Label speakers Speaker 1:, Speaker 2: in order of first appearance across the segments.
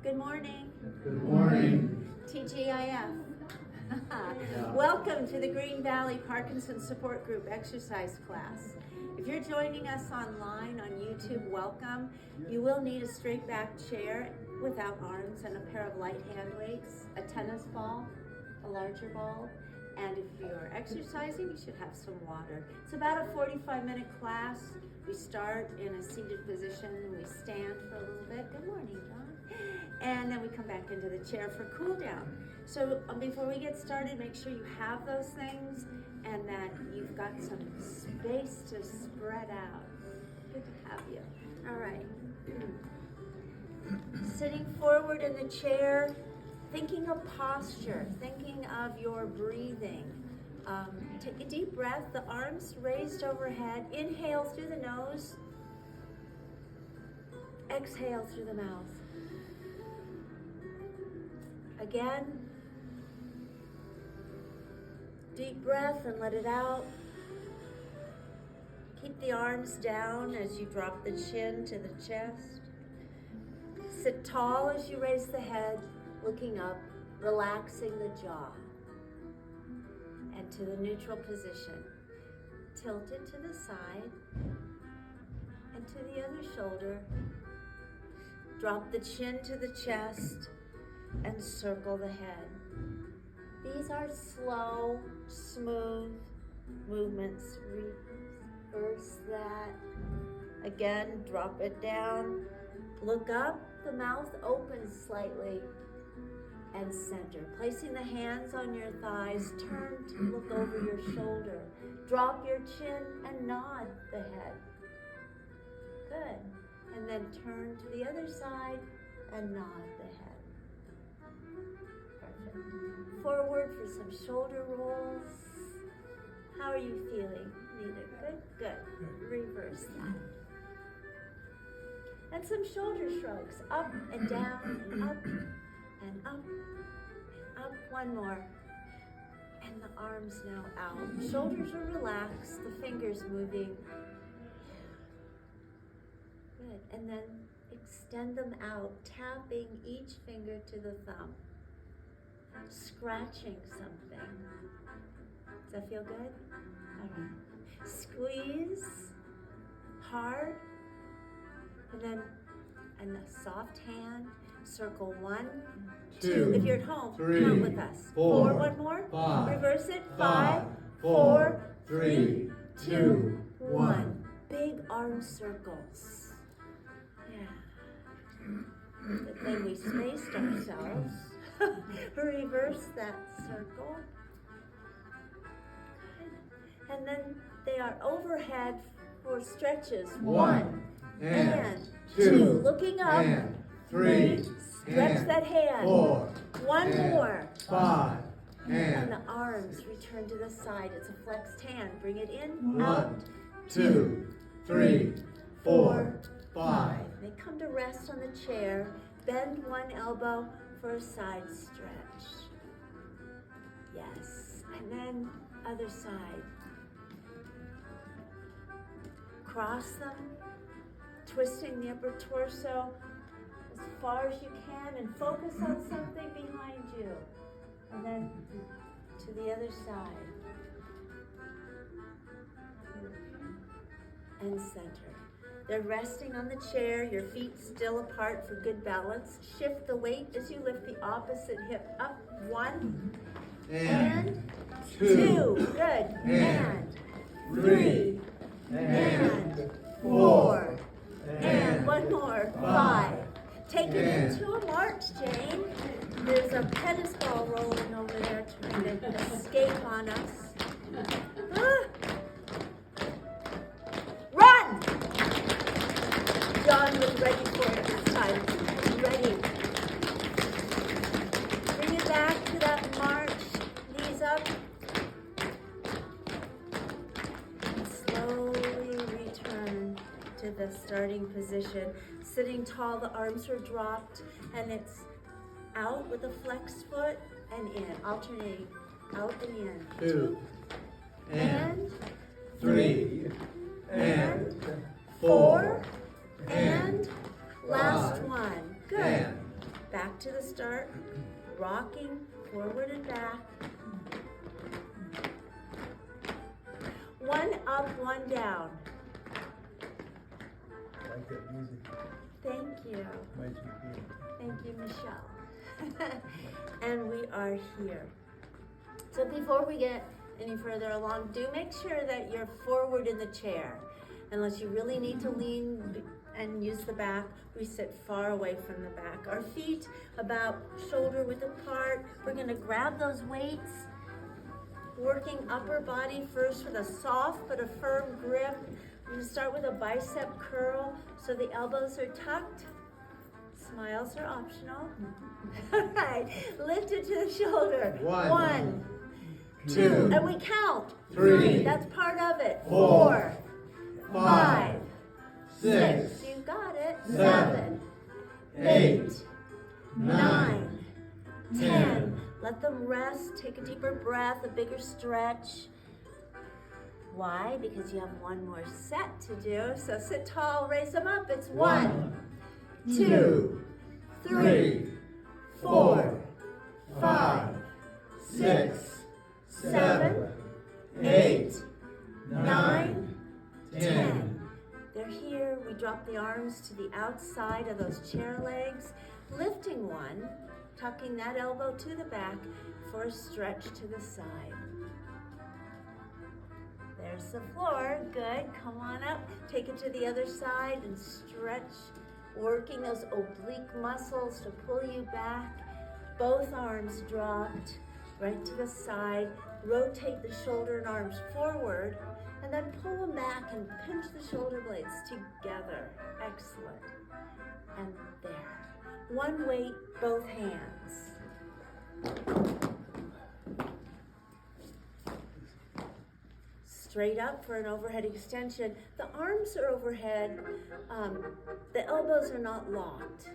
Speaker 1: Good morning.
Speaker 2: Good morning.
Speaker 1: TGIF. Welcome to the Green Valley Parkinson's Support Group exercise class. If you're joining us online on YouTube, welcome. You will need a straight back chair without arms and a pair of light hand weights, a tennis ball, a larger ball, and if you're exercising, you should have some water. It's about a 45-minute class. We start in a seated position, we stand for a little bit. Good morning, John. And then we come back into the chair for cool down. So before we get started, make sure you have those things and that you've got some space to spread out. Good to have you. All right. Sitting forward in the chair, thinking of posture, thinking of your breathing. Take a deep breath, the arms raised overhead. Inhale through the nose. Exhale through the mouth. Again. Deep breath and let it out. Keep the arms down as you drop the chin to the chest. Sit tall as you raise the head, looking up, relaxing the jaw. And to the neutral position. Tilt it to the side and to the other shoulder. Drop the chin to the chest and circle the head. These are slow, smooth movements. Reverse that. Again, drop it down. Look up, the mouth opens slightly. And center. Placing the hands on your thighs, turn to look over your shoulder. Drop your chin and nod the head. Good. And then turn to the other side and nod the head. Perfect. Forward for some shoulder rolls. How are you feeling? Neither. Good? Good. Reverse that. And some shoulder shrugs. Up and down and up. And up, and up, one more. And the arms now out. Shoulders are relaxed, the fingers moving. Good, and then extend them out, tapping each finger to the thumb. Scratching something. Does that feel good? All right. Squeeze, hard, and then a soft hand. Circle 1, 2. If you're at home,
Speaker 2: 3,
Speaker 1: count with us. 4, one more.
Speaker 2: 5.
Speaker 1: Reverse it.
Speaker 2: 5, 4, 3, 2, 1.
Speaker 1: Big arm circles. Yeah. But then we spaced ourselves. Reverse that circle. Good. And then they are overhead for stretches. 1 and 2. Looking up.
Speaker 2: And 3,
Speaker 1: stretch that hand.
Speaker 2: 4,
Speaker 1: one more.
Speaker 2: 5,
Speaker 1: and the arms return to the side. It's a flexed hand. Bring it in,
Speaker 2: 1,
Speaker 1: out.
Speaker 2: 2, 3, 4, 5.
Speaker 1: They come to rest on the chair. Bend one elbow for a side stretch. Yes. And then other side. Cross them, twisting the upper torso as far as you can and focus on something behind you. And then to the other side. And center. They're resting on the chair, your feet still apart for good balance. Shift the weight as you lift the opposite hip up. 1 and 2. Good. And 3 and 4 and one more. 5. Take it into a march, Jane. There's a tennis ball rolling over there trying to escape on us. Run! John was ready for it this time. Ready. Bring it back to that march. Knees up. And slowly return to the starting position. Sitting tall, the arms are dropped, and it's out with a flexed foot and in, alternating out and in.
Speaker 2: 2
Speaker 1: and
Speaker 2: 3
Speaker 1: and 4 and last one. Good.
Speaker 2: and
Speaker 1: Back rocking forward and back. One up, one down.
Speaker 2: I like that music.
Speaker 1: Thank you.
Speaker 2: Makes me feel.
Speaker 1: Thank you, Michelle. And we are here. So before we get any further along, do make sure that you're forward in the chair. Unless you really need to lean and use the back, we sit far away from the back. Our feet about shoulder width apart. We're gonna grab those weights, working upper body first with a soft but a firm grip. We're gonna start with a bicep curl so the elbows are tucked. Smiles are optional. All right, lift it to the shoulder. One,
Speaker 2: two,
Speaker 1: and we count.
Speaker 2: three,
Speaker 1: That's part of it.
Speaker 2: four,
Speaker 1: 4, 5, 6.
Speaker 2: 6,
Speaker 1: You got it.
Speaker 2: 7,
Speaker 1: 8,
Speaker 2: 8,
Speaker 1: 9, 10.
Speaker 2: 10.
Speaker 1: Let them rest. Take a deeper breath, a bigger stretch. Why? Because you have one more set to do. So sit tall, raise them up. It's 1, 2, 3, 4, 5, 6, 7, 8, 9, 10. They're here. We drop the arms to the outside of those chair legs, lifting one, tucking that elbow to the back for a stretch to the side. There's the floor. Good. Come on up. Take it to the other side and stretch, working those oblique muscles to pull you back. Both arms dropped right to the side. Rotate the shoulder and arms forward, and then pull them back and pinch the shoulder blades together. Excellent. And there. One weight, both hands. Straight up for an overhead extension. The arms are overhead. The elbows are not locked.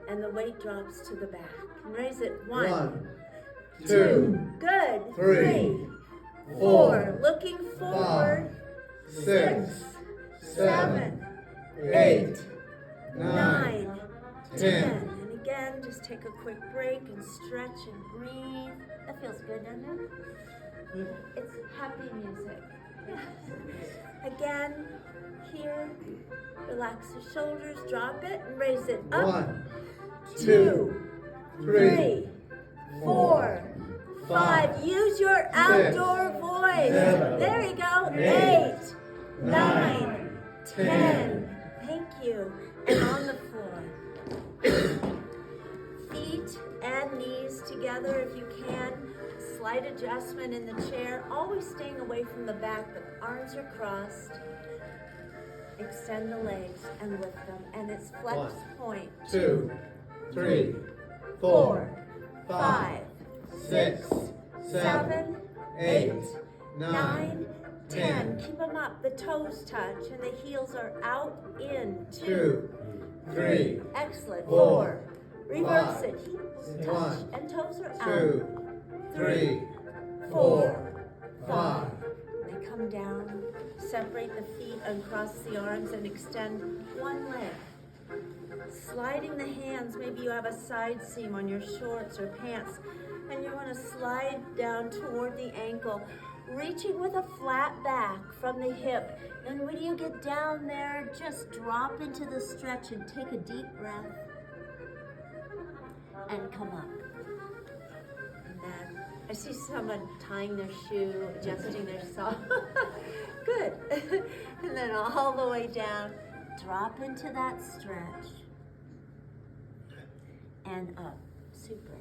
Speaker 1: And the weight drops to the back. And raise it. 1, 2. Good.
Speaker 2: 3,
Speaker 1: 4. Looking forward.
Speaker 2: 6, 7, 8, 9, 10.
Speaker 1: And again, just take a quick break and stretch and breathe. That feels good, doesn't it? It's happy music. Again, here, relax the shoulders, drop it, and raise it up.
Speaker 2: 1, 2, 3,
Speaker 1: 4, 5. Use your outdoor voice.
Speaker 2: 7,
Speaker 1: There you go.
Speaker 2: 8,
Speaker 1: 8, 9, 10. Thank you. And on the floor. Feet and knees together if you can. Slight adjustment in the chair. Always staying away from the back, but arms are crossed. Extend the legs and lift them. And it's flex
Speaker 2: 1,
Speaker 1: point.
Speaker 2: 2, 3, 4, 5, 6, 7, 8, 9, 10.
Speaker 1: Keep them up. The toes touch and the heels are out, in.
Speaker 2: 2, 3,
Speaker 1: Excellent.
Speaker 2: 4,
Speaker 1: 4. Reverse
Speaker 2: 5,
Speaker 1: it. Heels touch
Speaker 2: 1,
Speaker 1: and toes are out.
Speaker 2: 2, 3, 4, 5.
Speaker 1: They come down. Separate the feet, uncross the arms, and extend one leg. Sliding the hands. Maybe you have a side seam on your shorts or pants, and you want to slide down toward the ankle, reaching with a flat back from the hip. And when you get down there, just drop into the stretch and take a deep breath and come up. And then I see someone tying their shoe, adjusting their sock. Good. And then all the way down, drop into that stretch and up. Super.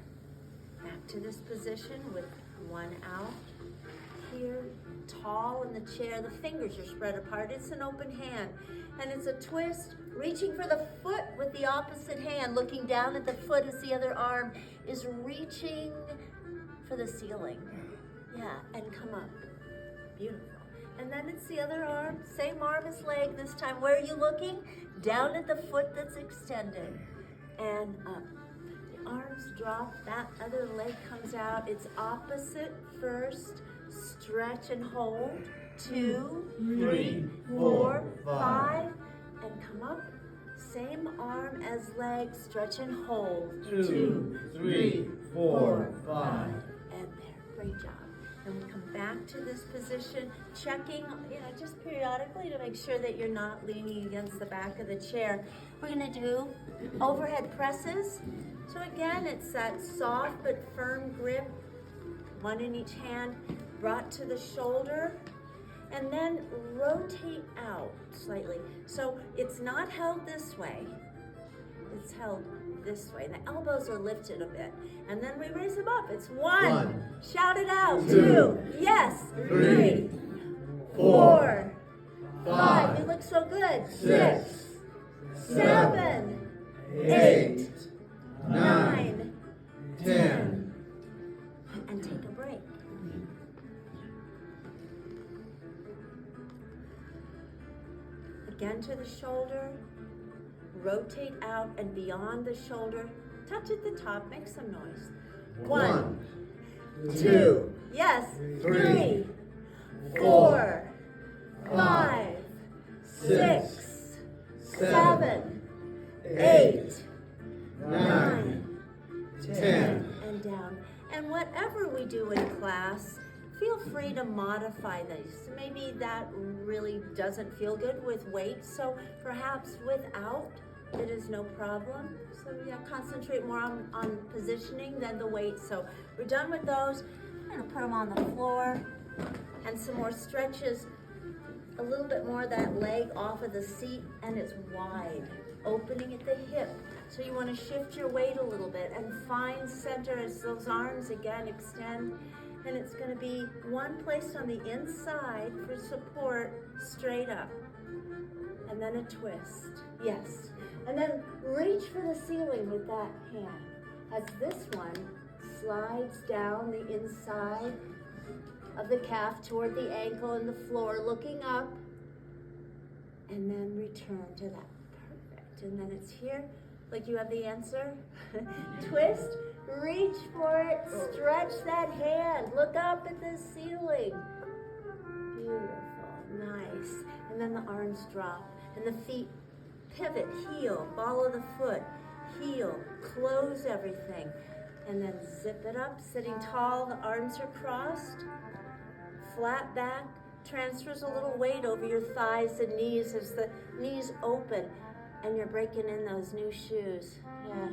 Speaker 1: Back to this position with one out. Here, tall in the chair. The fingers are spread apart. It's an open hand. And it's a twist, reaching for the foot with the opposite hand, looking down at the foot as the other arm is reaching for the ceiling. Yeah, and come up. Beautiful. And then it's the other arm, same arm as leg this time. Where are you looking? Down at the foot that's extended. And up. The arms drop, that other leg comes out. It's opposite first. Stretch and hold. 2, 3, 4, 5. And come up. Same arm as leg, stretch and hold.
Speaker 2: 2, 3, 4, 5.
Speaker 1: And there, great job. And we come back to this position, checking, just periodically to make sure that you're not leaning against the back of the chair. We're gonna do overhead presses. So again, it's that soft but firm grip, one in each hand, brought to the shoulder, and then rotate out slightly. So it's not held this way, it's held this way. The elbows are lifted a bit, and then we raise them up. It's 1. Shout it out. 2. Yes. 3, 4, 5. You look so good. 6, 7, 8, 9, 10. And take a break. Again to the shoulder. Rotate out and beyond the shoulder. Touch at the top, make some noise. 1, 2, yes, 3, 4, 5, 6, 7, 8, 9, 10. And down. And whatever we do in class, feel free to modify these. Maybe that really doesn't feel good with weight, so perhaps without, it is no problem. So yeah, concentrate more on positioning than the weight. So we're done with those. I'm gonna put them on the floor, and some more stretches. A little bit more of that leg off of the seat, and it's wide, opening at the hip. So you wanna shift your weight a little bit and find center as those arms again extend. And it's gonna be one placed on the inside for support, straight up. And then a twist, yes. And then reach for the ceiling with that hand. As this one slides down the inside of the calf toward the ankle and the floor, looking up. And then return to that, perfect. And then it's here, like you have the answer. Twist, reach for it, stretch that hand, look up at the ceiling. Beautiful, nice. And then the arms drop, and the feet pivot, heel, ball of the foot, heel, close everything. And then zip it up, sitting tall, the arms are crossed, flat back, transfers a little weight over your thighs and knees as the knees open, and you're breaking in those new shoes. Yeah,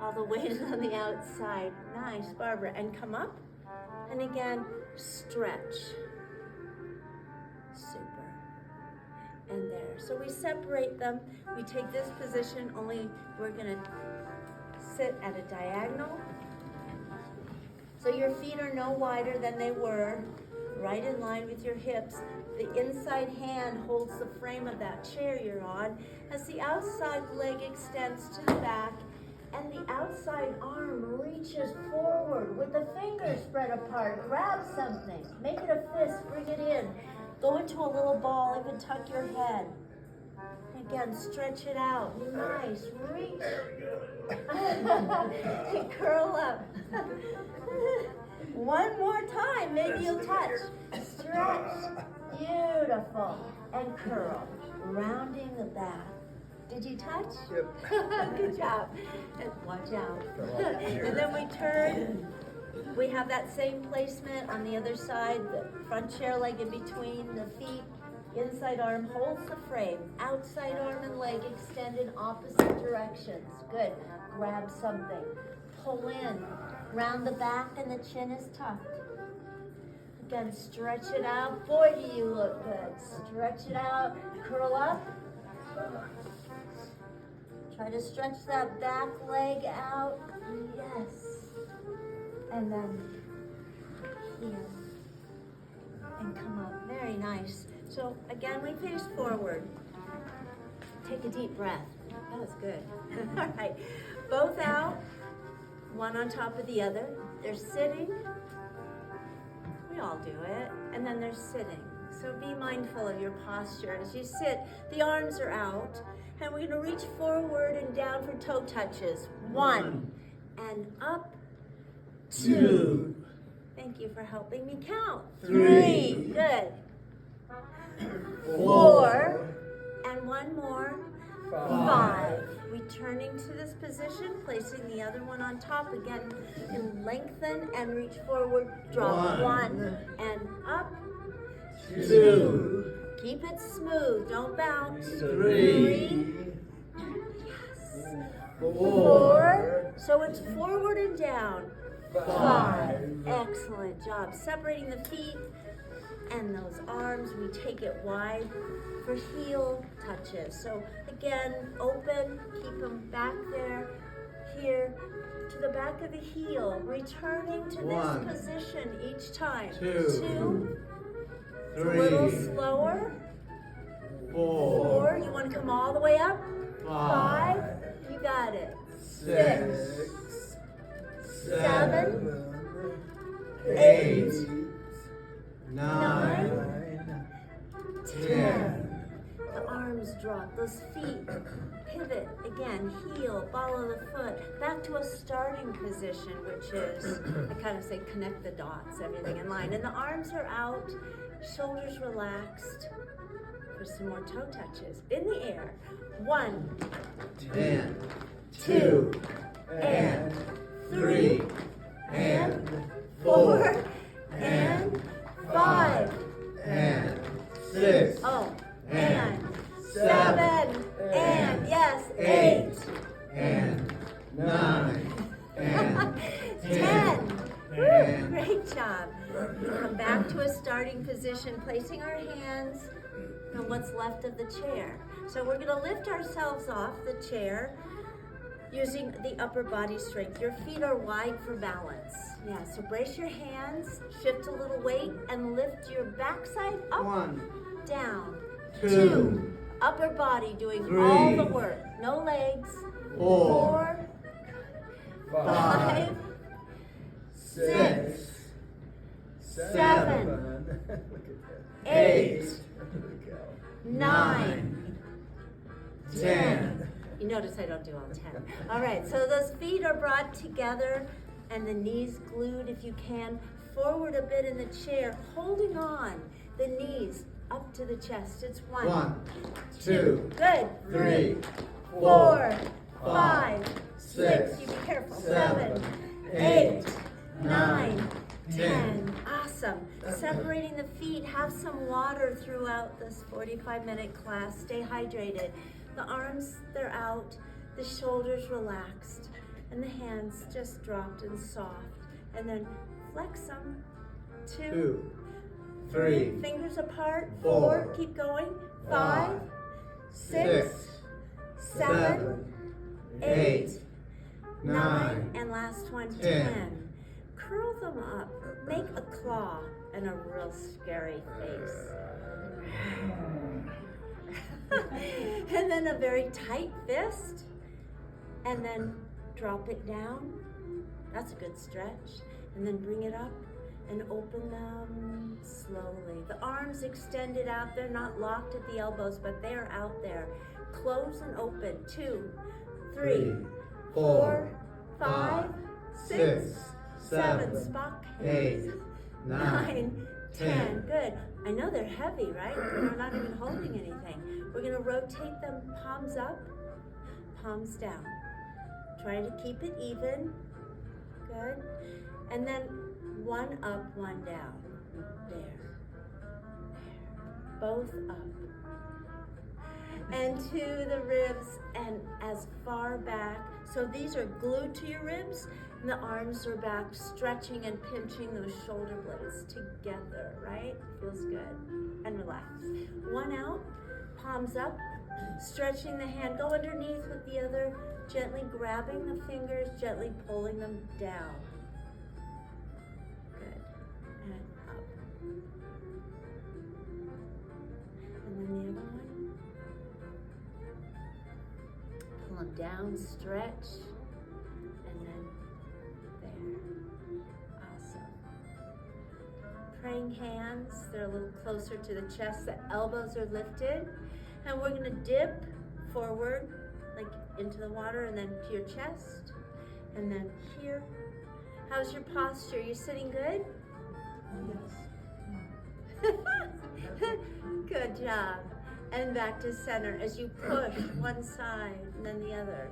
Speaker 1: all the weight is on the outside. Nice, Barbara. And come up, and again, stretch. Super. And there. So we separate them. We take this position, only we're gonna sit at a diagonal. So your feet are no wider than they were, right in line with your hips. The inside hand holds the frame of that chair you're on as the outside leg extends to the back, and the outside arm reaches forward with the fingers spread apart. Grab something, make it a fist, bring it in. Go into a little ball, even tuck your head. Again, stretch it out. Nice, reach. And curl up. One more time, maybe you'll touch. Stretch, beautiful. And curl, rounding the back. Did you touch? Yep. Good job. And watch out. And then we turn. We have that same placement on the other side, the front chair leg in between the feet. Inside arm holds the frame. Outside arm and leg extend in opposite directions. Good. Grab something. Pull in. Round the back and the chin is tucked. Again, stretch it out. Boy, do you look good. Stretch it out. Curl up. Try to stretch that back leg out. Yes. And then here. And come up. Very nice. So again, we face forward. Take a deep breath. That was good. All right. Both out. One on top of the other. They're sitting. We all do it. And then they're sitting. So be mindful of your posture. As you sit, the arms are out. And we're going to reach forward and down for toe touches. 1. And up. 2. Thank you for helping me count. 3. Good. 4. And one more. 5. Returning to this position, placing the other one on top again, and lengthen and reach forward. Drop 1 and up.
Speaker 2: 2.
Speaker 1: Keep it smooth, don't bounce.
Speaker 2: 3.
Speaker 1: Yes.
Speaker 2: 4.
Speaker 1: So it's forward and down. 5. Excellent job. Separating the feet and those arms. We take it wide for heel touches. So again, open, keep them back there, here, to the back of the heel. Returning to
Speaker 2: 1,
Speaker 1: this position each time.
Speaker 2: 2,
Speaker 1: It's a little
Speaker 2: 3,
Speaker 1: slower.
Speaker 2: 4,
Speaker 1: You want to come all the way up? 5. You got it.
Speaker 2: 6,
Speaker 1: 7,
Speaker 2: 8, 9,
Speaker 1: 9,
Speaker 2: 10.
Speaker 1: 10. The arms drop, those feet pivot again, heel, ball of the foot, back to a starting position, which is, I kind of say connect the dots, everything in line. And the arms are out, shoulders relaxed for some more toe touches. In the air, 1,
Speaker 2: 10, 2, and 3, and 4,
Speaker 1: and 5.
Speaker 2: and 6,
Speaker 1: Oh,
Speaker 2: and
Speaker 1: 7, and yes, 8.
Speaker 2: and 9, and
Speaker 1: 10. Woo,
Speaker 2: and
Speaker 1: great job. We come back to a starting position, placing our hands on what's left of the chair. So we're going to lift ourselves off the chair using the upper body strength. Your feet are wide for balance. Yeah, so brace your hands, shift a little weight, and lift your backside up,
Speaker 2: 1,
Speaker 1: down.
Speaker 2: 2,
Speaker 1: Upper body doing
Speaker 2: 3,
Speaker 1: all the work. No legs.
Speaker 2: 4,
Speaker 1: 4,
Speaker 2: 5,
Speaker 1: 5,
Speaker 2: 6, 7, 8,
Speaker 1: 9,
Speaker 2: 10.
Speaker 1: You notice I don't do all 10. All right, so those feet are brought together and the knees glued if you can. Forward a bit in the chair, holding on the knees up to the chest. It's 1,
Speaker 2: 1, 2,
Speaker 1: good,
Speaker 2: 3,
Speaker 1: 4, 5,
Speaker 2: 6,
Speaker 1: 6, you be careful, 7, 8,
Speaker 2: 8,
Speaker 1: 9, 10.
Speaker 2: 10.
Speaker 1: Awesome. Separating the feet. Have some water throughout this 45-minute class. Stay hydrated. The arms, they're out. The shoulders relaxed. And the hands just dropped and soft. And then flex them. 2,
Speaker 2: 3,
Speaker 1: fingers apart.
Speaker 2: 4,
Speaker 1: 4, keep going. 5, 6, 7, 8, 9, and last one, 10. Curl them up. Make a claw and a real scary face. And then a very tight fist. And then drop it down. That's a good stretch. And then bring it up and open them slowly. The arms extended out. They're not locked at the elbows, but they're out there. Close and open. 2, 3, 4, 5, 6, 7, Spock hands.
Speaker 2: 8,
Speaker 1: 9, 10. Good. I know they're heavy, right? We're not even holding anything. We're going to rotate them palms up, palms down. Trying to keep it even. Good. And then 1 up, 1 down. There. Both up. And to the ribs and as far back. So these are glued to your ribs. And the arms are back, stretching and pinching those shoulder blades together, right? Feels good. And relax. 1 out, palms up, stretching the hand. Go underneath with the other, gently grabbing the fingers, gently pulling them down. Good. And up. And then the other one. Pull them down, stretch. And then awesome. Praying hands, they're a little closer to the chest. The elbows are lifted. And we're going to dip forward, like into the water, and then to your chest. And then here. How's your posture? You sitting good?
Speaker 2: Yes.
Speaker 1: Good job. and back to center as you push one side and then the other.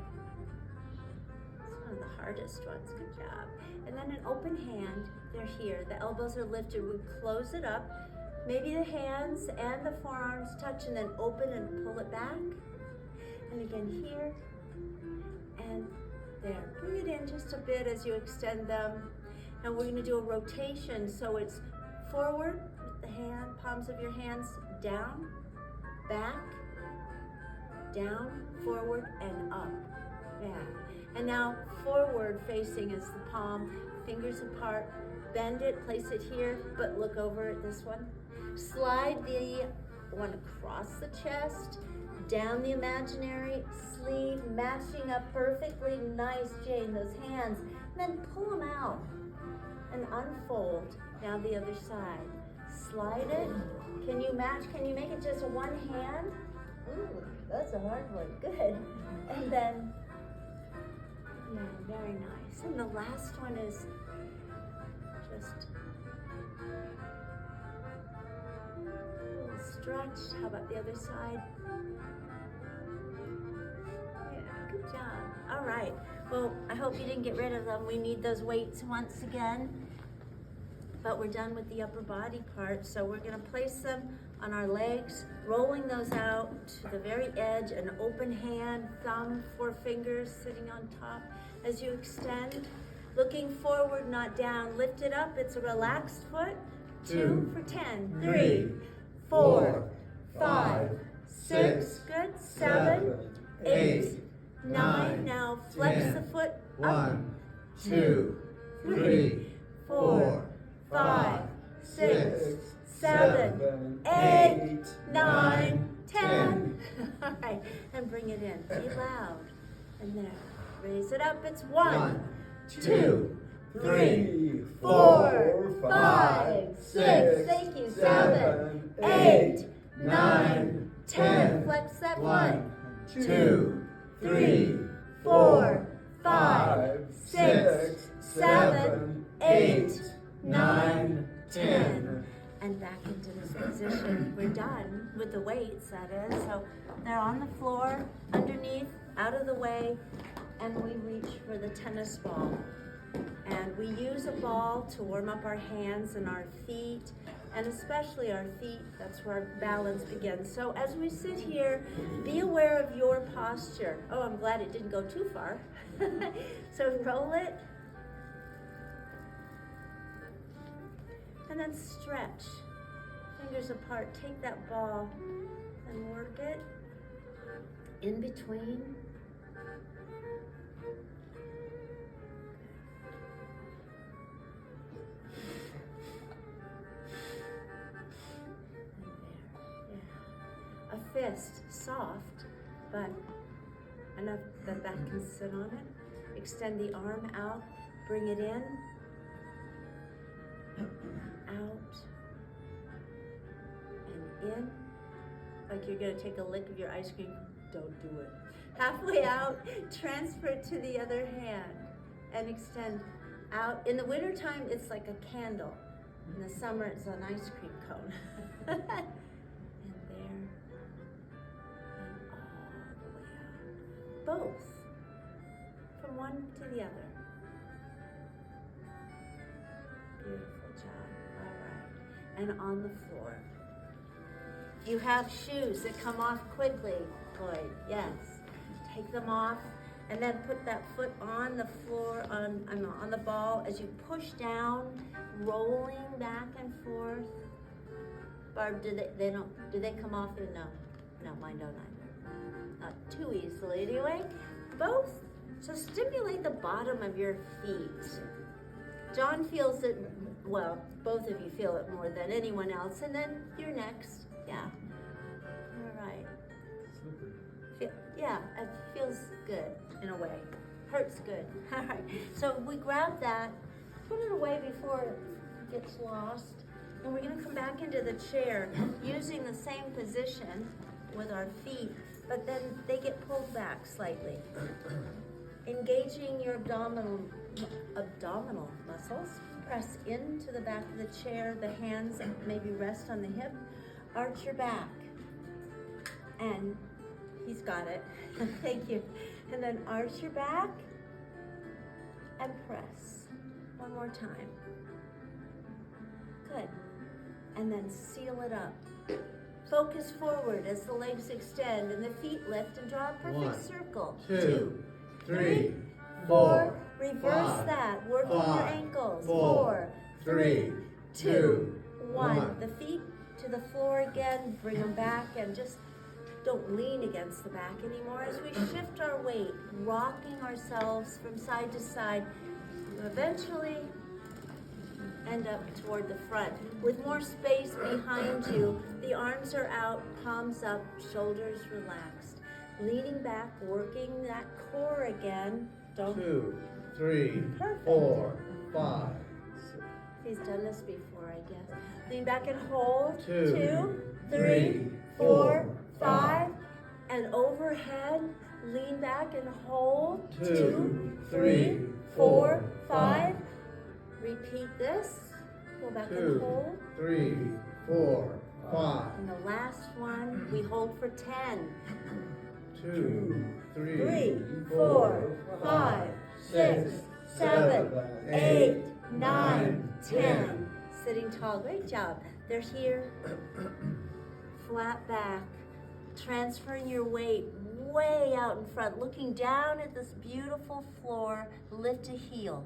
Speaker 1: It's one of the hardest ones, good job. And then an open hand, they're here, the elbows are lifted, we close it up. Maybe the hands and the forearms touch and then open and pull it back. And again here and there. Bring it in just a bit as you extend them. Now we're gonna do a rotation, so it's forward with the hand, palms of your hands, down, back, down, forward, and up. Yeah. And now forward facing is the palm, fingers apart, bend it, place it here, but look over at this one. Slide the one across the chest, down the imaginary sleeve, matching up perfectly. Nice, Jane, those hands. And then pull them out and unfold. Now the other side. Slide it. Can you match? Can you make it just one hand? Ooh, that's a hard one. Good. And then, yeah, very nice. And the last one is just a little stretch. How about the other side? Yeah, good job. All right. Well, I hope you didn't get rid of them. We need those weights once again. But we're done with the upper body part, so we're gonna place them on our legs, rolling those out to the very edge, an open hand, thumb, 4 fingers sitting on top. As you extend, looking forward, not down, lift it up, it's a relaxed foot. 2 for 10, 3, 4, 5, 6, good, 7, 8, 9, now flex
Speaker 2: 10,
Speaker 1: the foot up.
Speaker 2: 1, 2, 3, 4, 5, 6, 7, 8, 9, 10. All right, and bring it in. Be loud. And there. Raise it up. It's 1, 2, 3, 4, 5, 6. Thank you. 7, 8, 9, 10. Flex that 1, 2, 3, 4, 5, 6, 7, 8, 9, 10. And back into this position. We're done with the weights, that is. So they're on the floor, underneath, out of the way, and we reach for the tennis ball. And we use a ball to warm up our hands and our feet, and especially our feet. That's where our balance begins. So as we sit here, be aware of your posture. Oh, I'm glad it didn't go too far. So roll it. And then stretch. Fingers apart. Take that ball and work it in between. A fist, soft, but enough that that can sit on it. Extend the arm out, bring it in, out, and in. Like you're gonna take a lick of your ice cream. Don't do it. Halfway out, transfer it to the other hand and extend out. In the wintertime, it's like a candle. In the summer, it's an ice cream cone. And there, and all the way out. Both, from one to the other. Beautiful job, all right. And on the floor. You have shoes that come off quickly, Lloyd, yes. Take them off and then put that foot on the floor, on the ball as you push down, rolling back and forth. Barb, do they come off? No, mine don't either. Not too easily anyway. Both, so stimulate the bottom of your feet. John feels it, well, both of you feel it more than anyone else, and then you're next. Yeah. All right. Yeah, it feels good in a way. Hurts good. All right. So we grab that, put it away before it gets lost, and we're going to come back into the chair using the same position with our feet, but then they get pulled back slightly. Engaging your abdominal muscles. Press into the back of the chair. The hands maybe rest on the hip. Arch your back.
Speaker 1: And he's got it. Thank you. And then arch your back and press. One more time. Good. And then seal it up. Focus forward as the legs extend and the feet lift and draw a perfect
Speaker 2: 1,
Speaker 1: circle.
Speaker 2: 2, 3,
Speaker 1: 4.
Speaker 2: 4.
Speaker 1: Reverse
Speaker 2: 5,
Speaker 1: that. Working your
Speaker 2: 5,
Speaker 1: ankles.
Speaker 2: 4, 3, 2,
Speaker 1: 1. The feet to the floor again. Bring them back and just don't lean against the back anymore as we shift our weight, rocking ourselves from side to side. Eventually end up toward the front with more space behind you. The arms are out, palms up, shoulders relaxed. Leaning back, working that core again. Don't
Speaker 2: 2, 3,
Speaker 1: Perfect.
Speaker 2: 4, 5.
Speaker 1: He's done this before, I guess. Lean back and hold.
Speaker 2: 2,
Speaker 1: 2, 3,
Speaker 2: 3,
Speaker 1: 4,
Speaker 2: 4,
Speaker 1: 5. And overhead, lean back and hold. 2, 3, 4, 5. Repeat this. Go back and
Speaker 2: 2,
Speaker 1: hold.
Speaker 2: 3, 4, 5.
Speaker 1: And the last one, we hold for 10.
Speaker 2: 2,
Speaker 1: 3,
Speaker 2: 3,
Speaker 1: 4, 5, 6, 7, 8, 9, 10. Sitting tall. Great job. They're here. Flat back. Transferring your weight way out in front. Looking down at this beautiful floor. Lift a heel.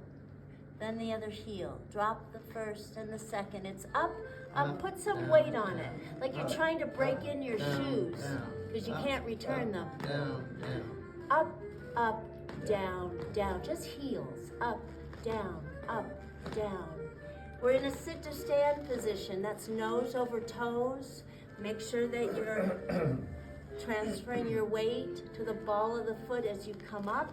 Speaker 1: Then the other heel. Drop the first and the second. It's up, up. Put some weight on it. Like you're trying to break in your shoes because you can't return them.
Speaker 2: Down, down.
Speaker 1: Up, up, down, down. Just heels. Up, down, down. We're in a sit to stand position. That's nose over toes. Make sure that you're transferring your weight to the ball of the foot as you come up.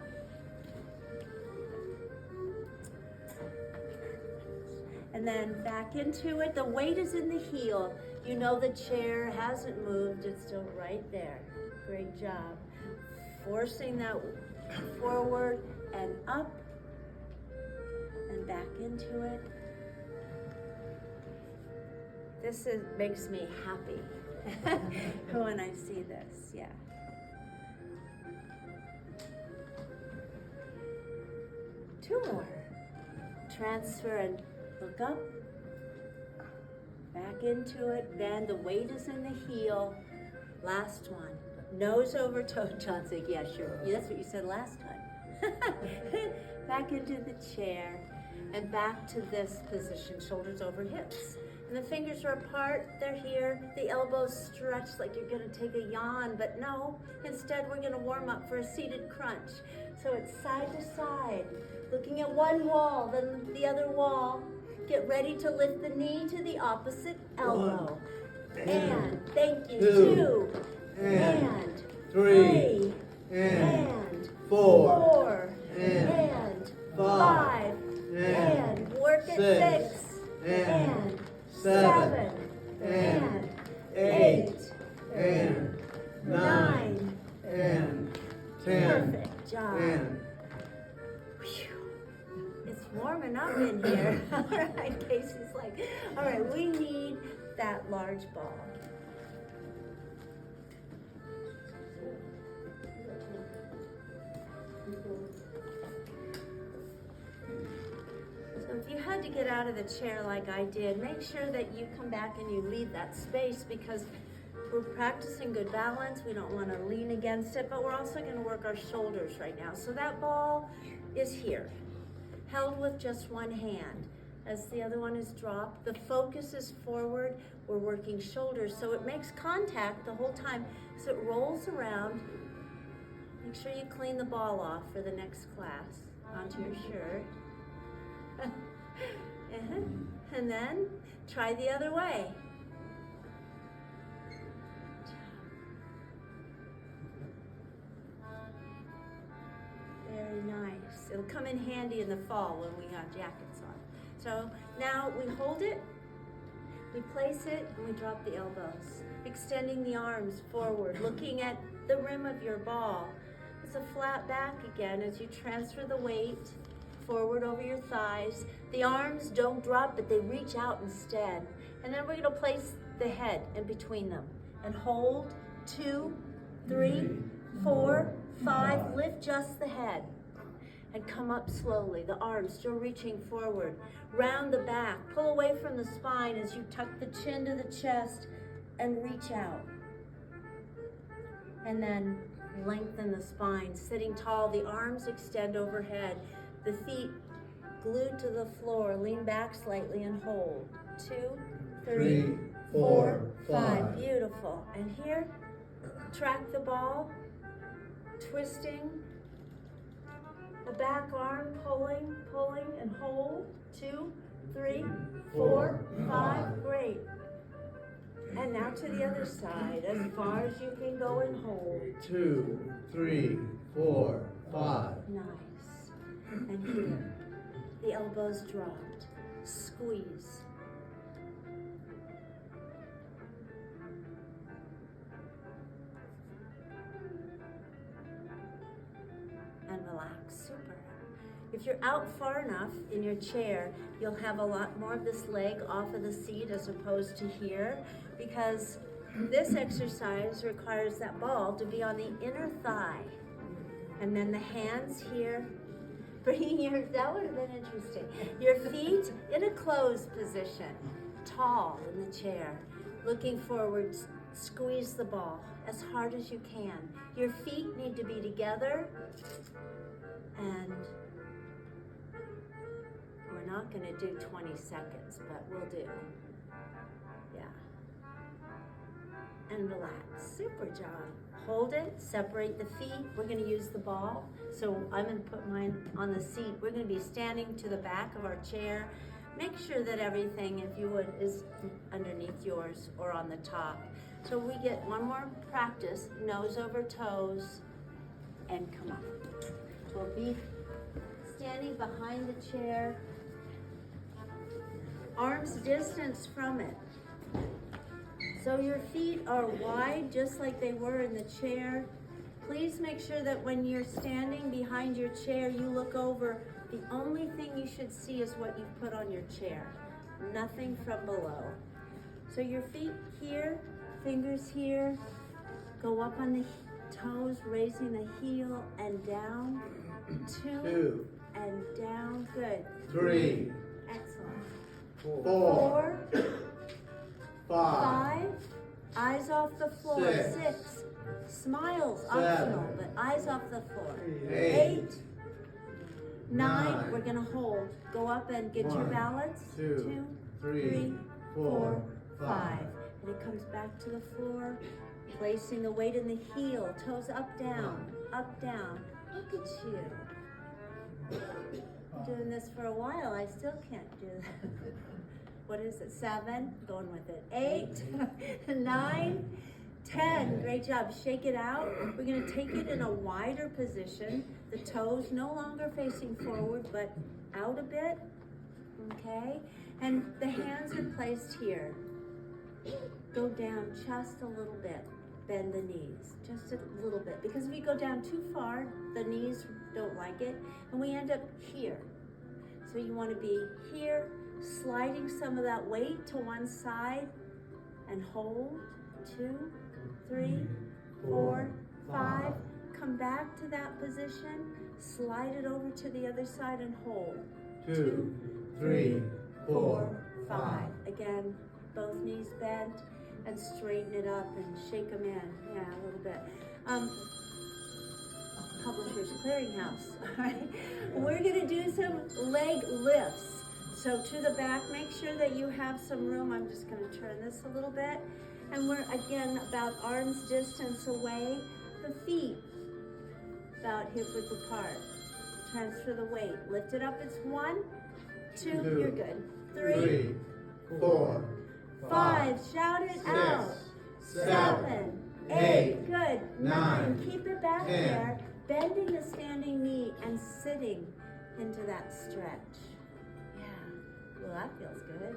Speaker 1: And then back into it. The weight is in the heel. You know the chair hasn't moved. It's still right there. Great job. Forcing that forward and up and back into it. This makes me happy when I see this, yeah. Two more. Transfer and look up, back into it, bend. The weight is in the heel. Last one. Nose over toe. John's like, yeah, sure. Yeah, that's what you said last time. Back into the chair and back to this position, shoulders over hips. And the fingers are apart, they're here. The elbows stretched like you're gonna take a yawn, but no. Instead, we're gonna warm up for a seated crunch. So it's side to side, looking at one wall, then the other wall. Get ready to lift the knee to the opposite elbow. And thank you, 2, and 3, and 4, and 5, and work at 6, and 7, and 8,
Speaker 2: and 9, and 10.
Speaker 1: Perfect job.
Speaker 2: And
Speaker 1: It's warming up in here. All right, Casey's like, all right, we need that large ball. So if you had to get out of the chair like I did, make sure that you come back and you leave that space because we're practicing good balance. We don't want to lean against it, but we're also going to work our shoulders right now. So that ball is here, held with just one hand. As the other one is dropped, the focus is forward. We're working shoulders, so it makes contact the whole time. So it rolls around. Make sure you clean the ball off for the next class onto your shirt. And then try the other way. Very nice. It'll come in handy in the fall when we have jackets on. So now we hold it, we place it, and we drop the elbows. Extending the arms forward, looking at the rim of your ball. It's a flat back again as you transfer the weight forward over your thighs. The arms don't drop, but they reach out instead. And then we're going to place the head in between them and hold 2, 3, 4, 5. Lift just the head. And come up slowly. The arms still reaching forward. Round the back. Pull away from the spine as you tuck the chin to the chest and reach out. And then lengthen the spine. Sitting tall, the arms extend overhead. The feet glued to the floor. Lean back slightly and hold. 2, 3, 4, 5. Beautiful. And here, track the ball. Twisting. The back arm pulling, and hold. 2, 3, 4, 5. Great. And now to the other side, as far as you can go and hold.
Speaker 2: 2, 3, 4, 5.
Speaker 1: Nice. And here, the elbows dropped. Squeeze. And relax. Super. If you're out far enough in your chair, you'll have a lot more of this leg off of the seat as opposed to here, because this exercise requires that ball to be on the inner thigh. And then the hands here, bringing that would have been interesting. Your feet in a closed position, tall in the chair, looking forward, squeeze the ball as hard as you can. Your feet need to be together, and we're not going to do 20 seconds, but we'll do. Yeah. And relax. Super job. Hold it. Separate the feet. We're going to use the ball. So I'm going to put mine on the seat. We're going to be standing to the back of our chair. Make sure that everything, if you would, is underneath yours or on the top. So we get one more practice. Nose over toes. And come up. We'll be standing behind the chair. Arms distance from it. So your feet are wide just like they were in the chair. Please make sure that when you're standing behind your chair, you look over. The only thing you should see is what you've put on your chair. Nothing from below. So your feet here, fingers here. Go up on the toes, raising the heel and down. 2 and down. Good.
Speaker 2: 3.
Speaker 1: Excellent.
Speaker 2: 4. 5.
Speaker 1: Eyes off the floor. 6. Smiles optional, but eyes off the floor. 8. 9. We're gonna hold. Go up and get your balance. 2, 3, 4, 5. And it comes back to the floor. Placing the weight in the heel. Toes up, down. Up, down. Look at you. I'm doing this for a while. I still can't do that. What is it? 7? Going with it. 8, 9, 10. Great job. Shake it out. We're going to take it in a wider position. The toes no longer facing forward, but out a bit. Okay? And the hands are placed here. Go down just a little bit. Bend the knees just a little bit, because if you go down too far, the knees don't like it, and we end up here. So you want to be here, sliding some of that weight to one side, and hold. 2, 3, 4, 5. Come back to that position, slide it over to the other side and hold.
Speaker 2: 2, 3, 4,
Speaker 1: 5. Again, both knees bent. And straighten it up and shake them in. Yeah, a little bit. Publishers Clearinghouse. All right. We're going to do some leg lifts. So to the back, make sure that you have some room. I'm just going to turn this a little bit. And we're, again, about arm's distance away. The feet about hip width apart. Transfer the weight. Lift it up. It's 1, 2. You're good. 3,
Speaker 2: 4,
Speaker 1: 5, shout it out. 7, 8, good. 9, keep it back
Speaker 2: 10.
Speaker 1: there. Bending the standing knee and sitting into that stretch. Yeah, well that feels good.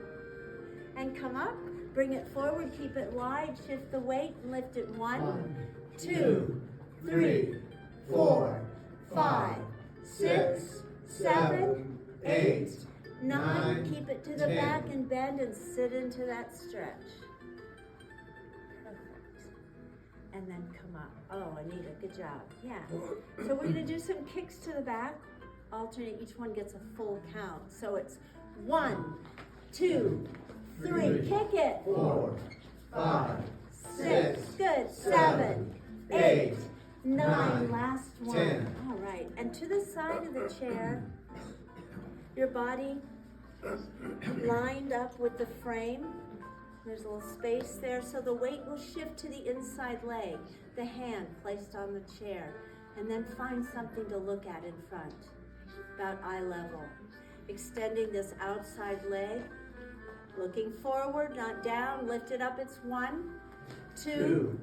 Speaker 1: And come up, bring it forward, keep it wide, shift the weight and lift it. 1, 2, 3, 4, 5, 6, 7, 8, 9, keep it to the
Speaker 2: 10.
Speaker 1: back and bend and sit into that stretch. Perfect. and then come up. Oh, Anita, good job. Yeah. So we're gonna do some kicks to the back. Alternate, each one gets a full count. So it's 1, 2, 3, kick it.
Speaker 2: 4, 5,
Speaker 1: 6, good, 7, 8, 9, last one.
Speaker 2: 10.
Speaker 1: All right, and to the side of the chair, your body lined up with the frame. There's a little space there, so the weight will shift to the inside leg, the hand placed on the chair, and then find something to look at in front, about eye level. Extending this outside leg, looking forward, not down, lift it up, it's 1, 2,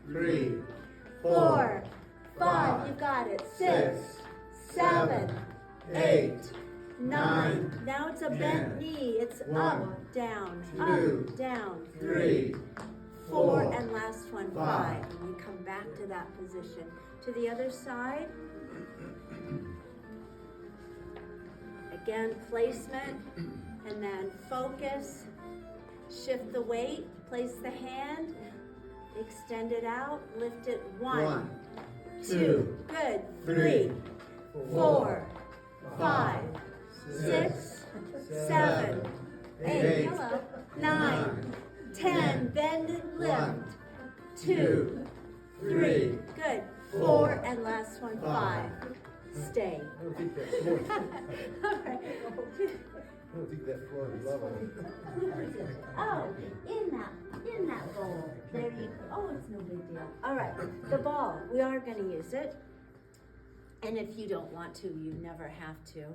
Speaker 2: 3,
Speaker 1: 4, 5, you got it, 6, 7, 8, 9. Now it's a bent knee. It's up, down, up, down.
Speaker 2: 3,
Speaker 1: 4, and last one, 5. And you come back to that position. To the other side. Again, placement, and then focus. Shift the weight, place the hand, extend it out, lift it. 1, 2, good. 3, 4, 5, 6, 7, 8, 9, 10, bend and lift. 2, 3, good. 4, and last one, 5. Stay.
Speaker 3: I don't think that floor.
Speaker 1: All right.
Speaker 3: I don't think that floor is level.
Speaker 1: Oh, in that bowl. There you go. Oh, it's no big deal. All right, the ball. We are going to use it. And if you don't want to, you never have to.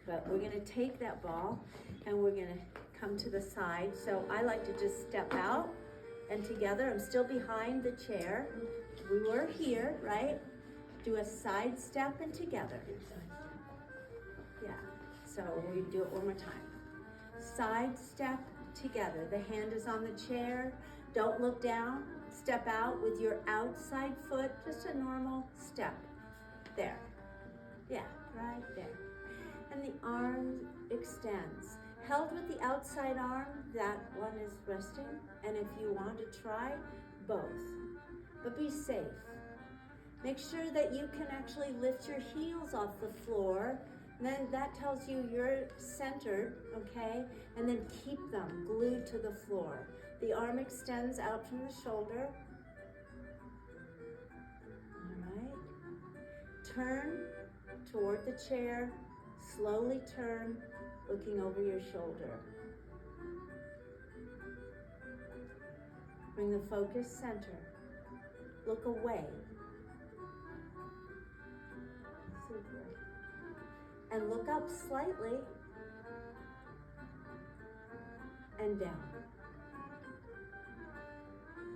Speaker 1: But we're going to take that ball and we're going to come to the side. So I like to just step out and together. I'm still behind the chair. We were here, right? Do a side step and together. Yeah. So we do it one more time. Side step together. The hand is on the chair. Don't look down. Step out with your outside foot. Just a normal step. There. Yeah, right there. And the arm extends. Held with the outside arm, that one is resting. And if you want to try, both. But be safe. Make sure that you can actually lift your heels off the floor. And then that tells you you're centered, okay? And then keep them glued to the floor. The arm extends out from the shoulder. All right. Turn toward the chair. Slowly turn, looking over your shoulder. Bring the focus center. Look away. Super. And look up slightly and down.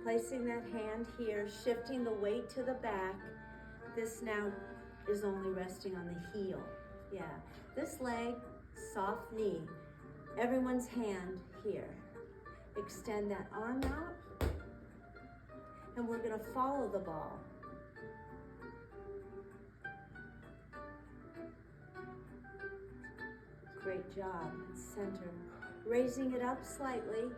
Speaker 1: Placing that hand here, shifting the weight to the back. This now is only resting on the heel. Yeah, this leg, soft knee. Everyone's hand here. Extend that arm out. And we're gonna follow the ball. Great job, center. Raising it up slightly.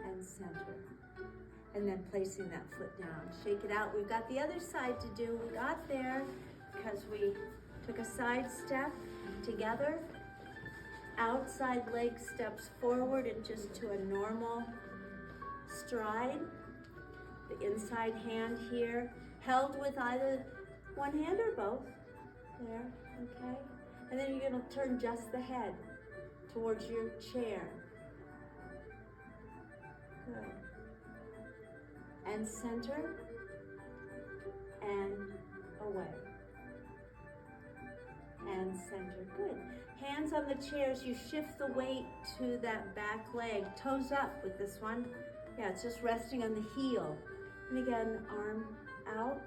Speaker 1: And center. And then placing that foot down. Shake it out. We've got the other side to do. We got there because we took a side step together. Outside leg steps forward and just to a normal stride. The inside hand here, held with either one hand or both. There, okay? And then you're gonna turn just the head towards your chair. Good. And center, and away. And center, good. Hands on the chairs, you shift the weight to that back leg. Toes up with this one. Yeah, it's just resting on the heel. And again, arm out.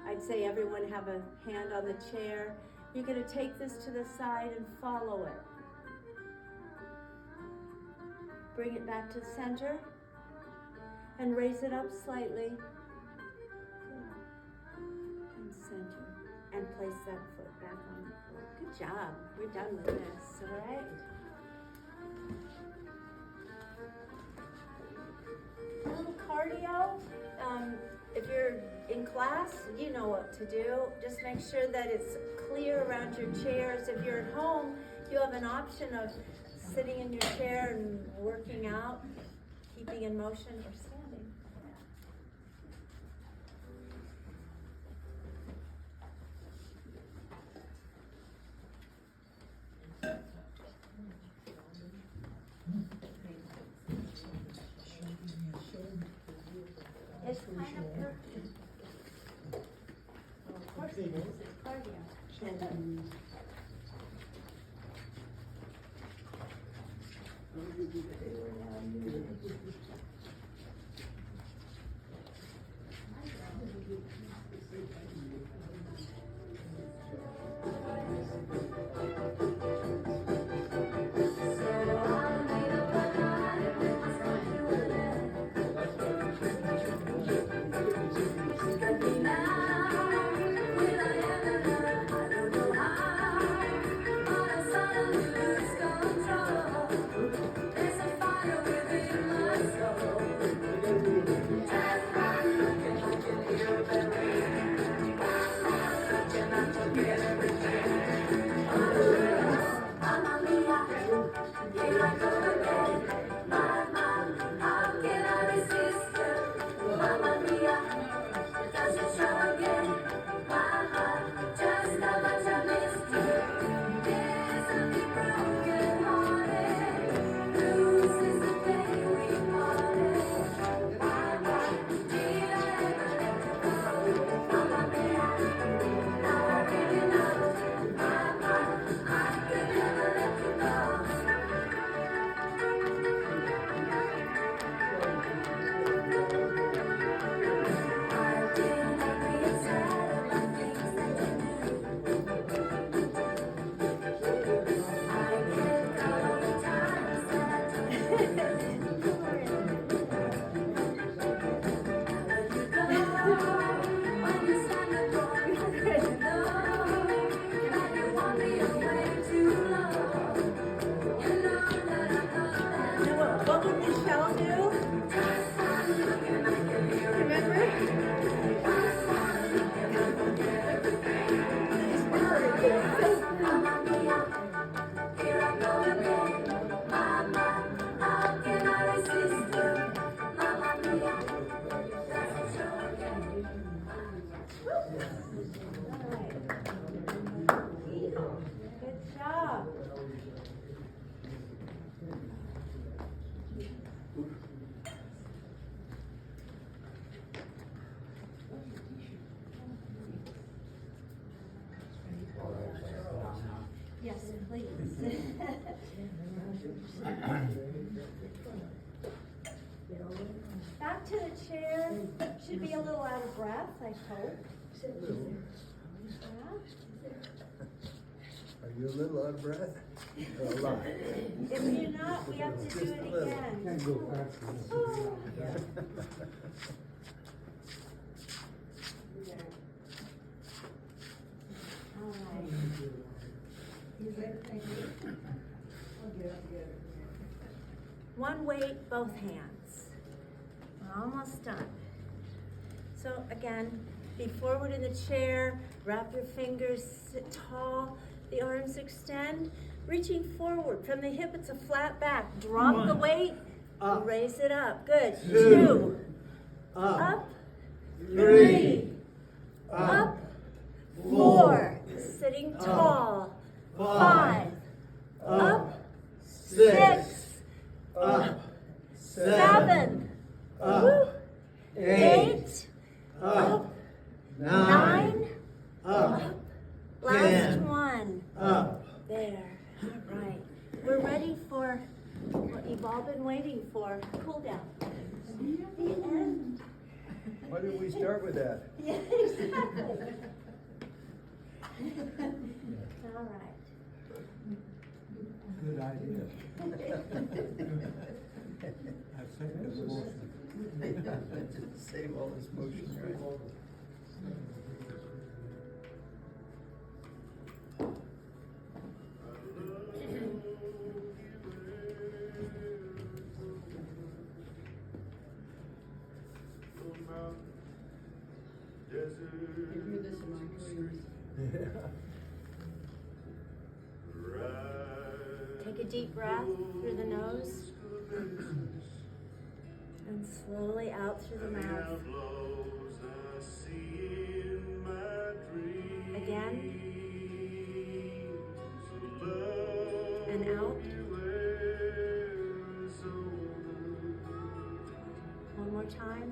Speaker 1: I'd say everyone have a hand on the chair. You're gonna take this to the side and follow it. Bring it back to center. And raise it up slightly. And center. And place that foot back on the floor. Good job. We're done with this, all right? If you're in class, you know what to do. Just make sure that it's clear around your chairs. If you're at home, you have an option of sitting in your chair and working out, keeping in motion, or standing. It's kind of perfect. Of course it is. It's cardio. What would Michelle do? Remember? Good job. Yes, please. Back to the chair. Should be a little out of breath, I hope.
Speaker 3: Are you a little out of breath? Or a lot?
Speaker 1: If you're not, we have to do it again.
Speaker 3: Can't go fast.
Speaker 1: Oh. All right. One weight, both hands. We're almost done. So again, be forward in the chair, wrap your fingers, sit tall, the arms extend, reaching forward from the hip, it's a flat back. Drop the weight,
Speaker 2: Up.
Speaker 1: raise it up. Good.
Speaker 2: 2,
Speaker 1: Two.
Speaker 2: up,
Speaker 1: Up.
Speaker 2: 3,
Speaker 1: Up. 4. Sitting tall. 5. Up. 6.
Speaker 2: up,
Speaker 1: 7.
Speaker 2: up,
Speaker 1: 8.
Speaker 2: up,
Speaker 1: 9.
Speaker 2: up,
Speaker 1: Last
Speaker 2: 10.
Speaker 1: one.
Speaker 2: up.
Speaker 1: There. All right. We're ready for what you've all been waiting for. Cool down. The end.
Speaker 3: Why didn't we start with that?
Speaker 1: Yeah, exactly. All right.
Speaker 3: Good idea. I second the motion. Save all this motion, right?
Speaker 4: mouth. Desert.
Speaker 5: I hear this in my ears.
Speaker 4: Right.
Speaker 1: Take a deep breath through the nose and slowly out through the mouth. Again. And out. One more time.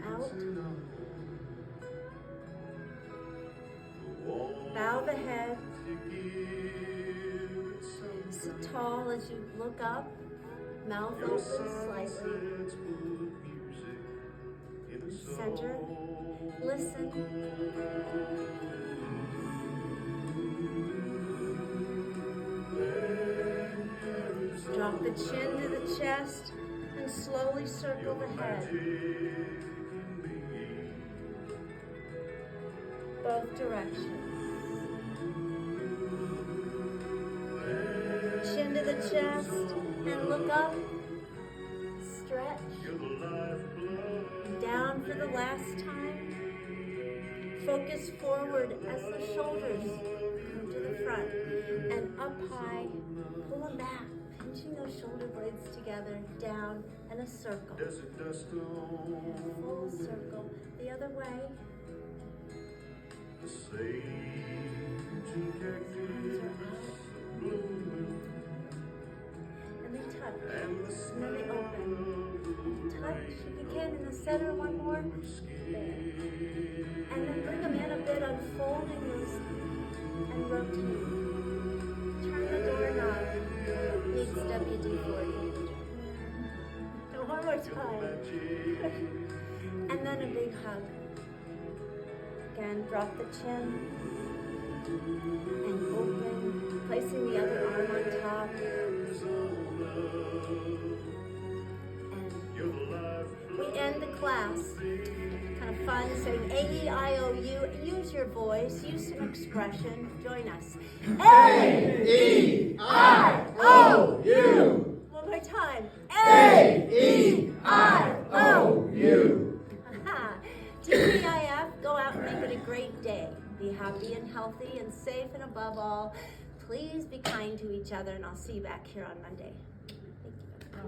Speaker 1: Out. Bow the head. Sit tall as you look up. Mouth open slightly. Center. Listen. Drop the chin to the chest and slowly circle the head. Both directions. Chin to the chest and look up. Stretch. Down for the last time. Focus forward as the shoulders come to the front. And up high, pull them back, pinching those shoulder blades together, down, and a circle. And a full circle. The other way. Arms are out. And they touch. And then they open. Touch if you can in the center. One more. There. And then bring them in a bit, unfolding those and rotate. Turn the doorknob. Needs WD-40. And one more time. And then a big hug. Again, drop the chin. And open. Placing the other arm on top. And we end the class. Kind of fun, saying A-E-I-O-U. Use your voice, use some expression. Join us.
Speaker 2: A-E-I-O-U.
Speaker 1: One more time.
Speaker 2: A-E-I-O-U.
Speaker 1: TGIF, go out and make it a great day. Be happy and healthy and safe, and above all, please be kind to each other, and I'll see you back here on Monday.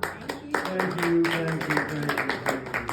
Speaker 1: Thank you.
Speaker 5: Thank you.
Speaker 3: Thank you.